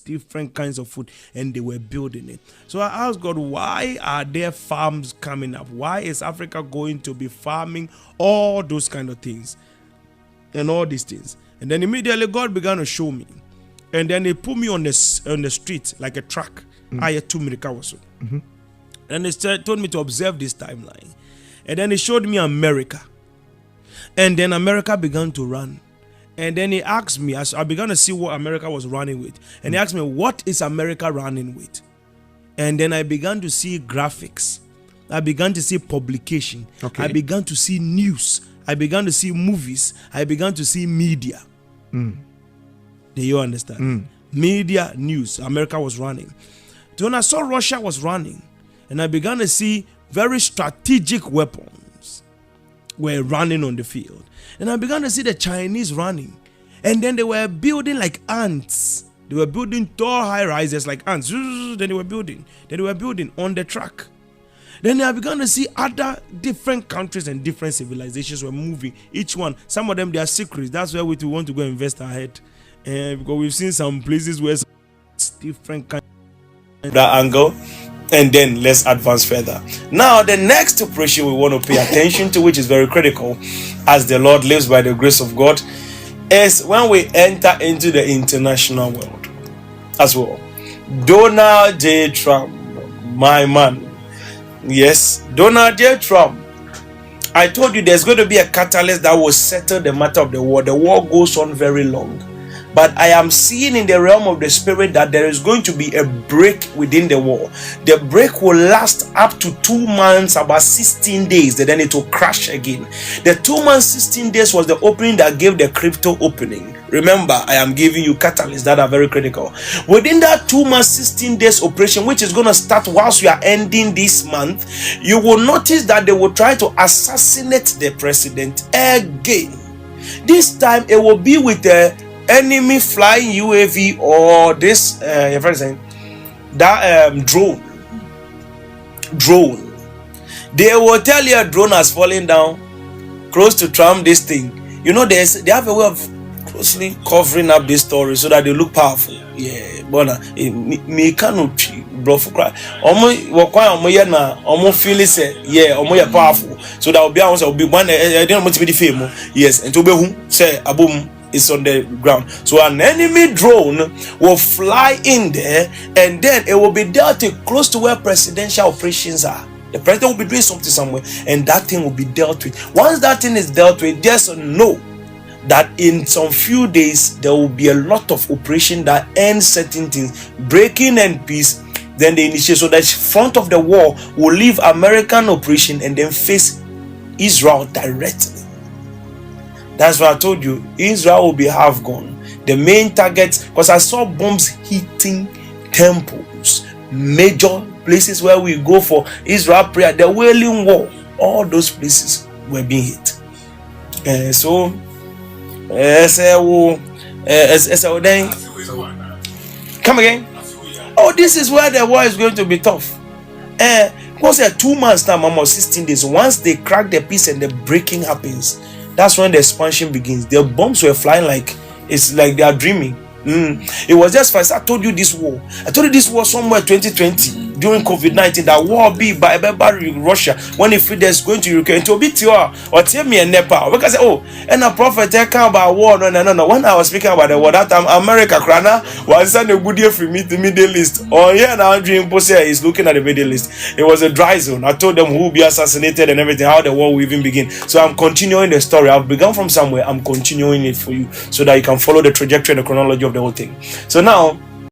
different kinds of food, and they were building it. So I asked God, why are there farms coming up? Why is Africa going to be farming all those kind of things and all these things? And then immediately God began to show me, and then He put me on the street like a truck. I had 2 minutes. And He told me to observe this timeline, and then He showed me America, and then America began to run. And then He asked me, as I began to see what America was running with, and He asked me, what is America running with? And then I began to see graphics. I began to see publication. Okay. I began to see news. I began to see movies. I began to see media. Do you understand? Media, news. America was running. Then I saw Russia was running, and I began to see very strategic weapons were running on the field. And I began to see the Chinese running. And then they were building like ants. They were building tall high rises like ants. Then they were building. Then they were building on the track. Then I began to see other different countries and different civilizations were moving. Each one, some of them, they are secrets. That's where we want to go invest ahead. Because we've seen some places where it's different kinds of that angle. And then let's advance further. Now, the next operation we want to pay attention to, which is very critical as the Lord lives by the grace of God, is when we enter into the international world as well. Donald J. Trump, my man. Yes, Donald J. Trump. I told you there's going to be a catalyst that will settle the matter of the war. The war goes on very long. But I am seeing in the realm of the spirit that there is going to be a break within the war. The break will last up to 2 months, about 16 days. Then it will crash again. The 2 months, 16 days was the opening that gave the crypto opening. Remember, I am giving you catalysts that are very critical. Within that 2 months, 16 days operation, which is going to start whilst we are ending this month, you will notice that they will try to assassinate the president again. This time, it will be with the enemy flying UAV or this drone. They will tell you a drone has fallen down close to Trump. This thing, you know, they have a way of closely covering up this story so that they look powerful. Yeah, but me cannot bluff cry. Feel it say yeah, powerful. So that will be one. I don't want to be the fame. Yes, and to be who say a boom is on the ground. So an enemy drone will fly in there, and then it will be dealt with close to where presidential operations are. The president will be doing something somewhere, and that thing will be dealt with. Once that thing is dealt with, just know that in some few days there will be a lot of operation that ends certain things, breaking and peace. Then they initiate, so that front of the war will leave American operation and then face Israel directly. That's why I told you Israel will be half gone. The main target, because I saw bombs hitting temples, major places where we go for Israel prayer, the Wailing Wall, all those places were being hit. Come again. Oh, this is where the war is going to be tough. Because 2 months now, almost 16 days. Once they crack the peace and the breaking happens, that's when the expansion begins. The bombs were flying like it's like they are dreaming. It was just first. I told you this war. I told you this war somewhere 2020 during COVID-19. That war be by Russia when if there's going to Ukraine to be or tell me a Nepal because and a prophet talking about war. No. When I was speaking about the war that time, America Krana was sent a good year for me the Middle East. Oh yeah, now Dream Posse is looking at the Middle East. It was a dry zone. I told them who will be assassinated and everything, how the war will even begin. So I'm continuing the story. I've begun from somewhere. I'm continuing it for you so that you can follow the trajectory and the chronology of the whole thing. So now